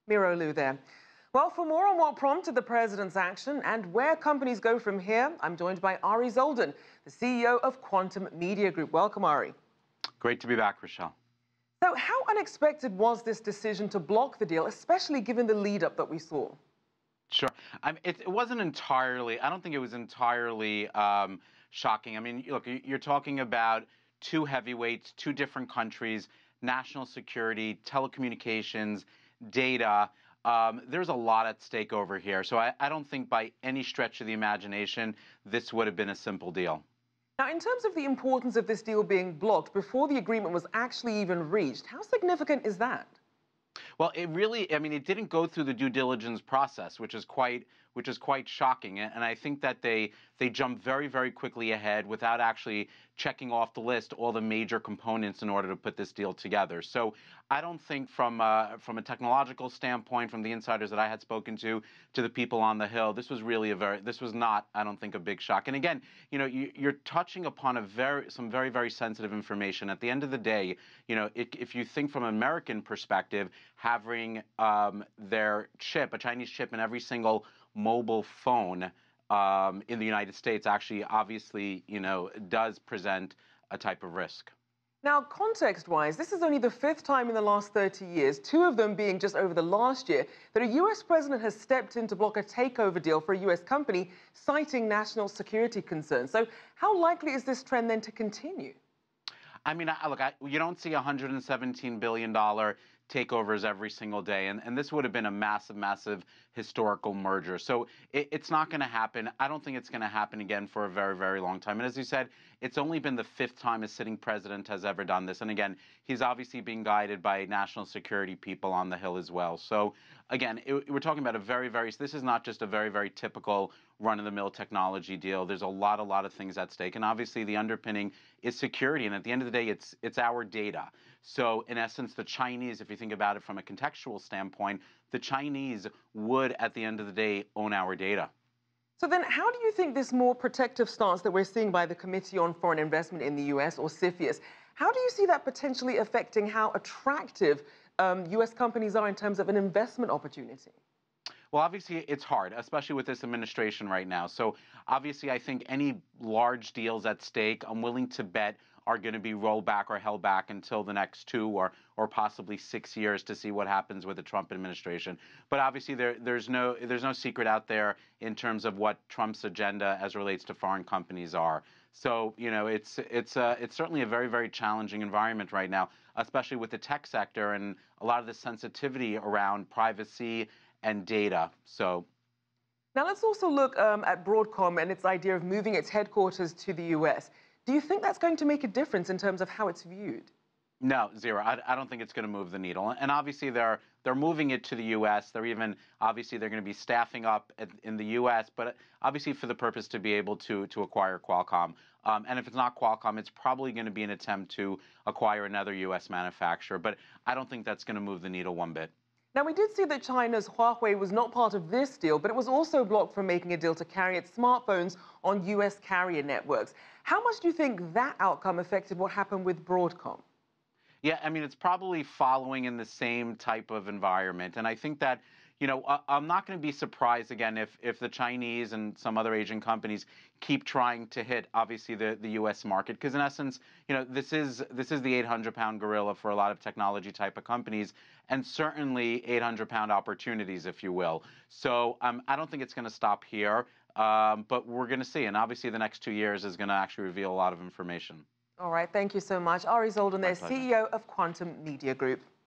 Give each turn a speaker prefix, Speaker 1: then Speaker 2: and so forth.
Speaker 1: Miro Liu there. Well, for more on what prompted the president's action and where companies go from here, I'm joined by Ari Zoldan, the CEO of Quantum Media Group. Welcome, Ari.
Speaker 2: Great to be back, Rochelle.
Speaker 1: So how unexpected was this decision to block the deal, especially given the lead-up that we saw?
Speaker 2: Sure. It wasn't entirely, I don't think it was entirely shocking. I mean, look, you're talking about two heavyweights, two different countries, national security, telecommunications, data. There's a lot at stake over here. So I don't think by any stretch of the imagination, this would have been a simple deal.
Speaker 1: Now, in terms of the importance of this deal being blocked before the agreement was actually even reached, how significant is that?
Speaker 2: Well, it really, I mean, it didn't go through the due diligence process, which is quite shocking. And I think that they jumped very, very quickly ahead without actually checking off the list all the major components in order to put this deal together. So I don't think from a technological standpoint, from the insiders that I had spoken to the people on the Hill, this was really this was not, I don't think, a big shock. And again, you know, you're touching upon some very, very sensitive information. At the end of the day, you know, if you think from an American perspective, having their chip, a Chinese chip in every single mobile phone in the United States actually obviously, you know, does present a type of risk.
Speaker 1: Now, context-wise, this is only the fifth time in the last 30 years, two of them being just over the last year, that a U.S. president has stepped in to block a takeover deal for a U.S. company, citing national security concerns. So how likely is this trend then to continue?
Speaker 2: I mean, look, you don't see $117 billion takeovers every single day. And this would have been a massive, massive historical merger. So it's not going to happen. I don't think it's going to happen again for a very, very long time. And as you said, it's only been the fifth time a sitting president has ever done this. And again, he's obviously being guided by national security people on the Hill as well. So again, we're talking about this is not just a very, very typical run-of-the-mill technology deal. There's a lot of things at stake. And obviously the underpinning is security. And at the end of the day, it's our data. So in essence, the Chinese, if you think about it from a contextual standpoint, the Chinese would, at the end of the day, own our data.
Speaker 1: So then how do you think this more protective stance that we're seeing by the Committee on Foreign Investment in the U.S., or CFIUS, how do you see that potentially affecting how attractive U.S. companies are in terms of an investment opportunity?
Speaker 2: Well, obviously, it's hard, especially with this administration right now. So obviously, I think any large deals at stake, I'm willing to bet, are going to be rolled back or held back until the next 2 or possibly 6 years to see what happens with the Trump administration. But obviously, there's no secret out there in terms of what Trump's agenda as relates to foreign companies are. So, you know, it's certainly a very, very challenging environment right now, especially with the tech sector and a lot of the sensitivity around privacy and data. So
Speaker 1: now let's also look at Broadcom and its idea of moving its headquarters to the U.S. Do you think that's going to make a difference in terms of how it's viewed?
Speaker 2: No, zero. I don't think it's going to move the needle. And obviously, they're moving it to the U.S. They're going to be staffing up in the U.S., but obviously for the purpose to be able to acquire Qualcomm. And if it's not Qualcomm, it's probably going to be an attempt to acquire another U.S. manufacturer. But I don't think that's going to move the needle one bit.
Speaker 1: Now, we did see that China's Huawei was not part of this deal, but it was also blocked from making a deal to carry its smartphones on U.S. carrier networks. How much do you think that outcome affected what happened with Broadcom?
Speaker 2: Yeah, I mean, it's probably following in the same type of environment. And I think that, you know, I'm not going to be surprised, again, if the Chinese and some other Asian companies keep trying to hit, obviously, the U.S. market. Because in essence, you know, this is the 800-pound gorilla for a lot of technology type of companies, and certainly 800-pound opportunities, if you will. So I don't think it's going to stop here, but we're going to see. And obviously, the next 2 years is going to actually reveal a lot of information.
Speaker 1: All right. Thank you so much. Ari Zoldan there, CEO of Quantum Media Group.